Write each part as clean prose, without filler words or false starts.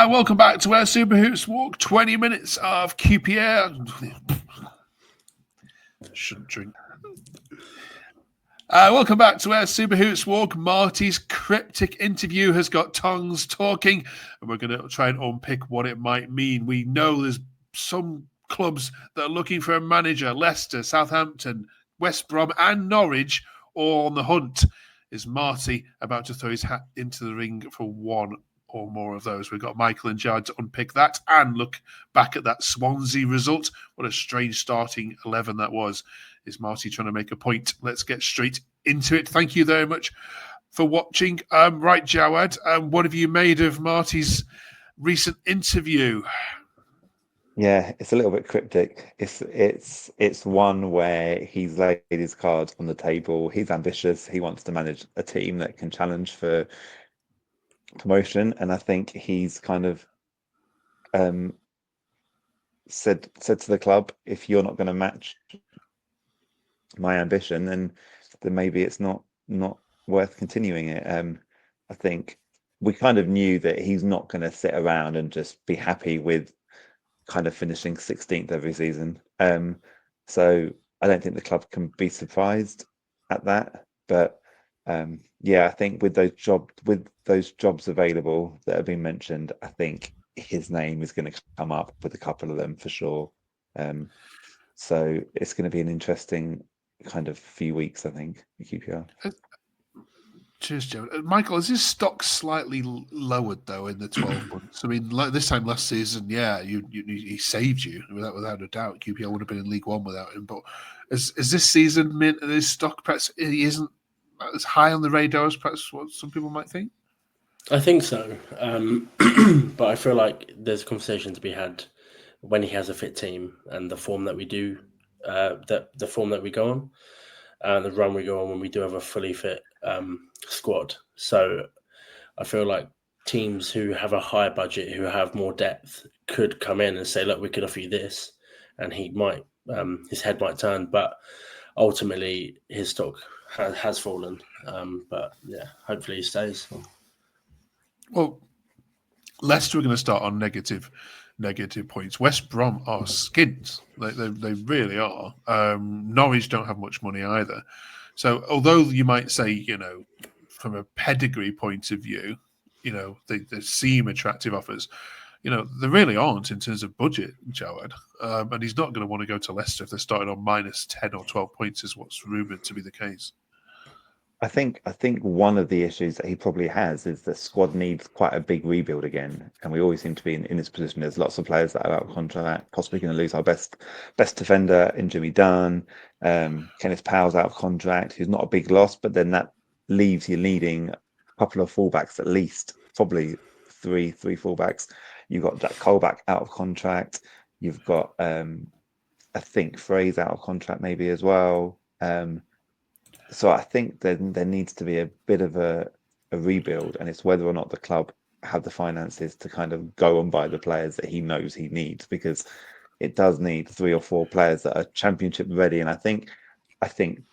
And welcome back to our Super Hoops Walk. 20 minutes of QPR. Shouldn't drink. Welcome back to our Super Hoops Walk. Marti's cryptic interview has got tongues talking, and we're going to try and unpick what it might mean. We know there's some clubs that are looking for a manager. Leicester, Southampton, West Brom and Norwich all on the hunt. Is Marti about to throw his hat into the ring for one or more of those? We've got Michael and Jared to unpick that and look back at that Swansea result. What a strange starting 11 that was. Is Marti trying to make a point? Let's get straight into it. Thank you very much for watching. Right, Jawad, what have you made of Marti's recent interview? Yeah, it's a little bit cryptic. It's one where he's laid his cards on the table. He's ambitious. He wants to manage a team that can challenge for promotion, and I think he's kind of said to the club, if you're not going to match my ambition, then maybe it's not worth continuing it. I think we kind of knew that he's not going to sit around and just be happy with kind of finishing 16th every season. So I don't think the club can be surprised at that. But yeah, I think with those jobs available that have been mentioned, I think his name is going to come up with a couple of them for sure. So it's going to be an interesting kind of few weeks, I think, at QPR. Cheers, Joe. Michael, is his stock slightly lowered though in the 12 months? I mean, like this time last season, yeah, he saved you without a doubt. QPR would have been in League One without him. But is this season his stock perhaps he isn't as high on the radar as perhaps what some people might think? I think so, but I feel like there's a conversation to be had when he has a fit team and the form that we do, the form that we go on, and the run we go on when we do have a fully fit squad. So I feel like teams who have a higher budget, who have more depth, could come in and say, look, we could offer you this, and he might his head might turn, but ultimately his stock has fallen. But yeah, hopefully he stays. Well, Leicester are going to start on negative points. West Brom are skint. They really are. Norwich don't have much money either. So although you might say, from a pedigree point of view, they seem attractive offers, they really aren't in terms of budget, Jawad. And he's not going to want to go to Leicester if they're starting on minus 10 or 12 points is what's rumoured to be the case. I think one of the issues that he probably has is the squad needs quite a big rebuild again, and we always seem to be in this position. There's lots of players that are out of contract, possibly going to lose our best defender in Jimmy Dunn. Kenneth Powell's out of contract, who's not a big loss, but then that leaves you needing a couple of fullbacks at least, probably three fullbacks. You've got Jack Colback out of contract. You've got I think Frey's out of contract maybe as well. So I think there needs to be a bit of a rebuild, and it's whether or not the club have the finances to kind of go and buy the players that he knows he needs, because it does need 3 or 4 players that are championship ready. And I think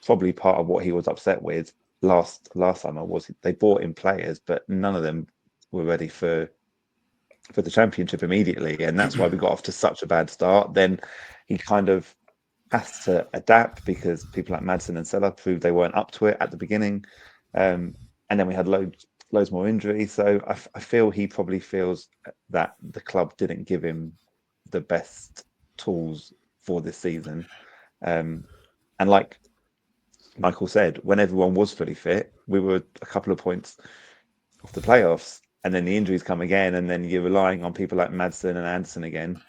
probably part of what he was upset with last summer was they bought in players, but none of them were ready for the championship immediately, and that's why we got off to such a bad start. Then he kind of has to adapt because people like Madsen and Sella proved they weren't up to it at the beginning, and then we had loads more injuries. So I feel he probably feels that the club didn't give him the best tools for this season, and like Michael said, when everyone was fully fit, we were a couple of points off the playoffs, and then the injuries come again, and then you're relying on people like Madsen and Anderson again,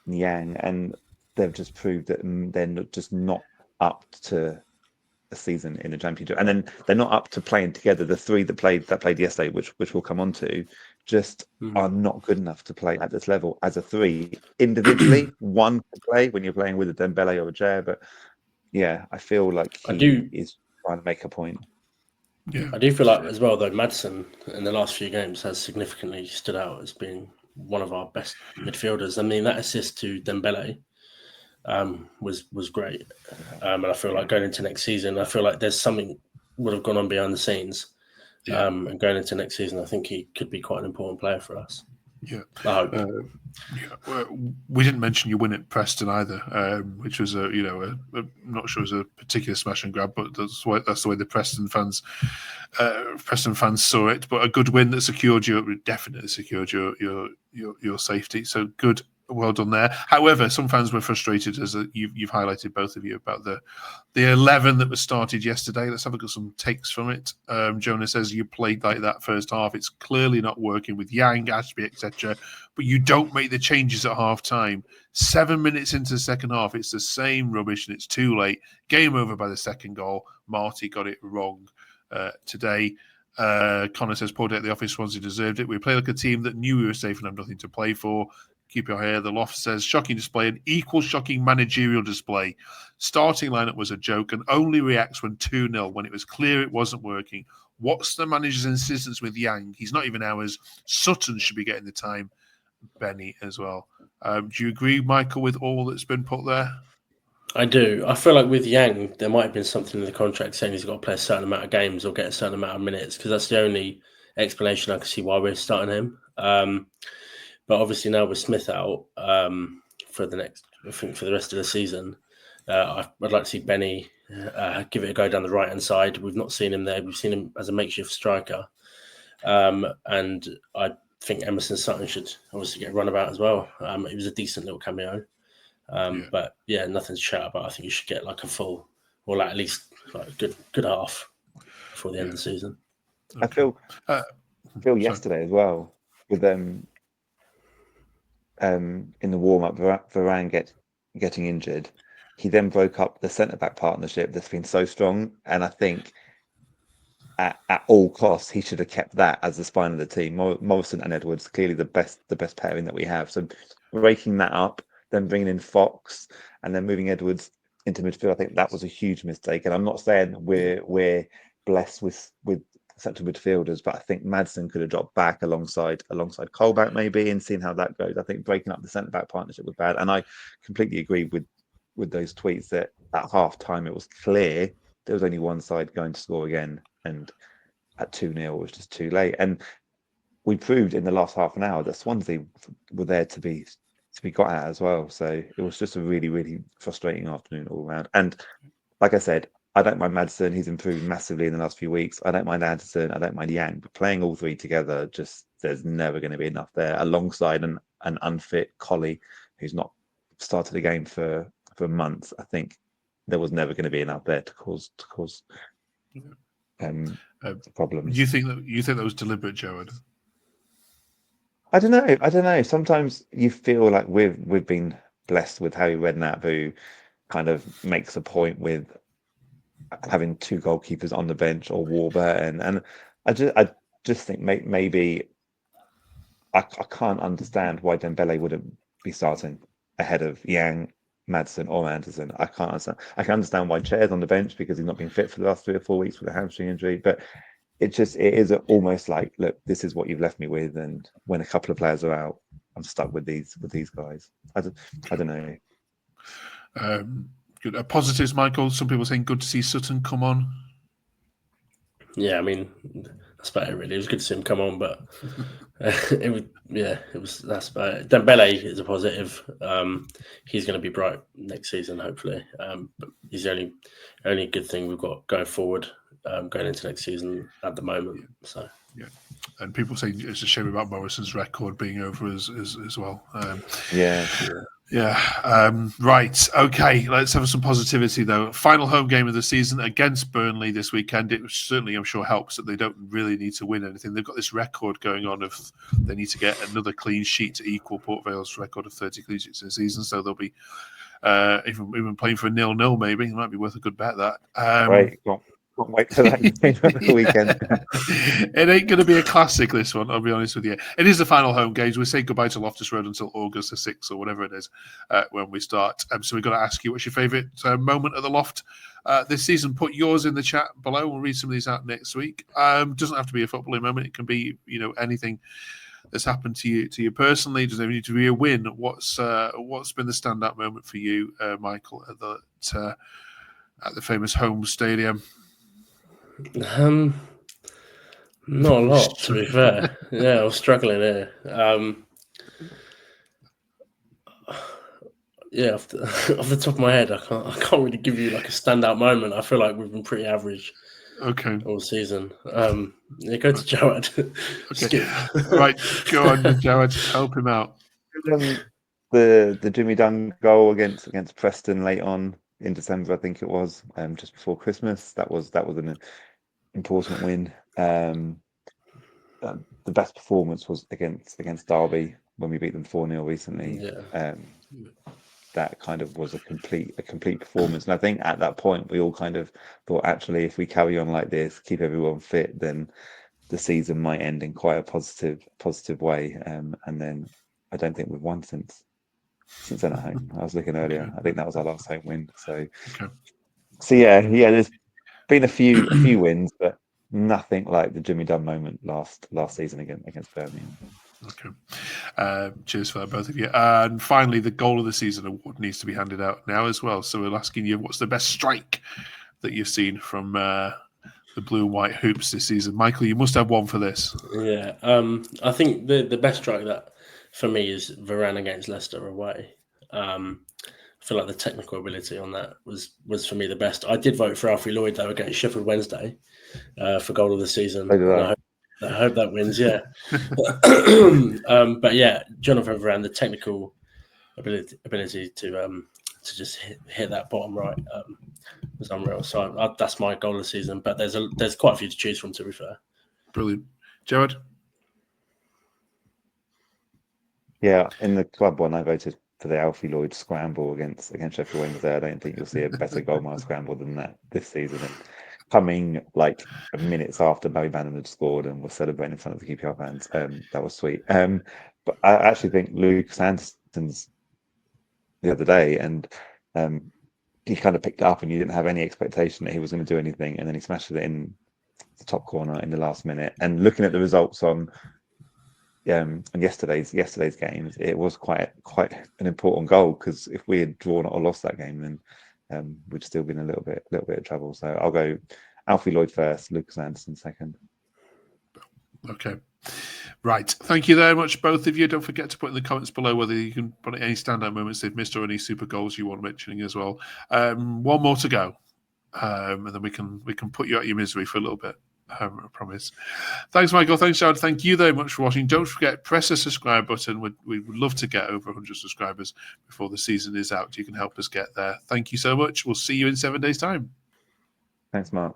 and Yang, and they've just proved that they're just not up to a season in a championship, and then they're not up to playing together. The 3 that played yesterday, which we'll come on to, just are not good enough to play at this level as a 3 individually. One can play when you're playing with a Dembele or a Jair, but yeah, I feel like he is trying to make a point. Yeah, I do feel like as well though, Madsen in the last few games has significantly stood out as being one of our best midfielders. I mean, that assist to Dembele was great, and I feel like going into next season, I feel like there's something would have gone on behind the scenes, and going into next season, I think he could be quite an important player for us. Yeah. I hope. We didn't mention your win at Preston either, which was I'm not sure it was a particular smash and grab, but that's the way the Preston fans saw it. But a good win that definitely secured your safety. So good. Well done there. However, some fans were frustrated, as you've highlighted, both of you, about the 11 that was started yesterday. Let's have a look at some takes from it. Jonah says you played like that first half. It's clearly not working with Yang, Ashby, etc. But you don't make the changes at half time. 7 minutes into the second half, it's the same rubbish and it's too late. Game over by the second goal. Marty got it wrong today. Connor says, poor day at the office, Swansea deserved it. We played like a team that knew we were safe and had nothing to play for. Keep your hair. The Loft says, shocking display, an equal shocking managerial display. Starting lineup was a joke and only reacts when 2-0, when it was clear it wasn't working. What's the manager's insistence with Yang? He's not even ours. Sutton should be getting the time. Benny as well. Do you agree, Michael, with all that's been put there? I do. I feel like with Yang, there might have been something in the contract saying he's got to play a certain amount of games or get a certain amount of minutes, because that's the only explanation I can see why we're starting him. But obviously now with Smith out for the rest of the season, I'd like to see Benny give it a go down the right-hand side. We've not seen him there. We've seen him as a makeshift striker. And I think Emerson Sutton should obviously get a runabout as well. It was a decent little cameo. But yeah, nothing to shout about. I think you should get like a full, or like at least like a good half before the end of the season. Okay. I feel yesterday as well with them. In the warm-up, Varane getting injured, he then broke up the centre-back partnership that's been so strong, and I think at all costs he should have kept that as the spine of the team. Morrison and Edwards, clearly the best pairing that we have. So breaking that up, then bringing in Fox, and then moving Edwards into midfield, I think that was a huge mistake. And I'm not saying we're blessed with central midfielders, but I think Madsen could have dropped back alongside Colback maybe, and seeing how that goes. I think breaking up the centre back partnership was bad, and I completely agree with those tweets that at half time it was clear there was only one side going to score again, and at 2-0 it was just too late. And we proved in the last half an hour that Swansea were there to be got at as well. So it was just a really, really frustrating afternoon all around. And like I said, I don't mind Madsen. He's improved massively in the last few weeks. I don't mind Anderson. I don't mind Yang. But playing all three together, there's never going to be enough there. Alongside an unfit Collie, who's not started a game for months, I think there was never going to be enough there to cause problems. You think that was deliberate, Joe? I don't know. Sometimes you feel like we've been blessed with Harry Redknapp, who kind of makes a point with having two goalkeepers on the bench, or Warburton, and I just think maybe I can't understand why Dembele wouldn't be starting ahead of Yang, Madsen, or Anderson. I can't understand. I can understand why Chair's on the bench because he's not been fit for the last 3 or 4 weeks with a hamstring injury, but it is almost like, look, this is what you've left me with, and when a couple of players are out, I'm stuck with these guys. I don't know. Good. Positives, Michael. Some people saying good to see Sutton come on. Yeah, I mean that's about it really. It was good to see him come on, but that's about it. Dembele is a positive. He's going to be bright next season, hopefully. But he's the only good thing we've got going forward, going into next season at the moment. So yeah. And people say it's a shame about Morrison's record being over as well. Right. Okay. Let's have some positivity, though. Final home game of the season against Burnley this weekend. It certainly, I'm sure, helps that they don't really need to win anything. They've got this record going on of they need to get another clean sheet to equal Port Vale's record of 30 clean sheets in the season. So they'll be even playing for a 0-0, maybe. It might be worth a good bet, that. Right. Can't wait for that game for the weekend. It ain't going to be a classic, this one, I'll be honest with you. It is the final home games. We say goodbye to Loftus Road until August the 6th or whatever it is when we start. So we've got to ask you, what's your favourite moment at the Loft this season? Put yours in the chat below. We'll read some of these out next week. Doesn't have to be a footballing moment. It can be, anything that's happened to you personally. Does it need to be a win? What's been the standout moment for you, Michael, at the famous home stadium? Not a lot, to be fair. Yeah, I was struggling here. Yeah, off the top of my head, I can't really give you like a standout moment. I feel like we've been pretty average Okay. all season. Yeah, go to Jared. Skip. Right, go on, Jared. Help him out. The Jimmy Dunn goal against Preston late on in December, I think it was, just before Christmas. That was an important win. The best performance was against Derby when we beat them 4-0 recently. Yeah. That kind of was a complete performance, and I think at that point we all kind of thought, actually, if we carry on like this, keep everyone fit, then the season might end in quite a positive way. And then I don't think we've won since then at home. I was looking earlier. Okay. I think that was our last home win. So Okay. yeah. There's been a few wins, but nothing like the Jimmy Dunn moment last season against Birmingham. Okay. Cheers for that, both of you. And finally, the goal of the season award needs to be handed out now as well. So we're asking you, what's the best strike that you've seen from the blue and white hoops this season? Michael, you must have one for this. Yeah. I think the best strike that for me is Varane against Leicester away. I feel like the technical ability on that was for me the best. I did vote for Alfie Lloyd though against Sheffield Wednesday for goal of the season. I hope that wins. Yeah. But yeah, Jonathan Varane, the technical ability to just hit that bottom right was unreal. So that's my goal of the season. But there's quite a few to choose from, to be fair. Brilliant, Jared. Yeah, in the club one, I voted for the Alfie Lloyd scramble against Sheffield Wednesday. I don't think you'll see a better goal mile scramble than that this season. And coming like minutes after Barry Bannon had scored and was celebrating in front of the QPR fans, that was sweet. But I actually think Lucas Anderson's the other day, and he kind of picked it up, and you didn't have any expectation that he was going to do anything, and then he smashed it in the top corner in the last minute. And looking at the results on yesterday's games, it was quite an important goal, because if we had drawn or lost that game, then we'd still been a little bit of trouble. So I'll go Alfie Lloyd first, Lucas Anderson second. Okay. Right. Thank you very much, both of you. Don't forget to put in the comments below whether you can put any standout moments they've missed or any super goals you want mentioning as well. One more to go. And then we can put you out your misery for a little bit. I promise. Thanks, Michael. Thanks, Jared. Thank you very much for watching. Don't forget, press the subscribe button. We would love to get over 100 subscribers before the season is out. You can help us get there. Thank you so much. We'll see you in 7 days' time. Thanks, Mark.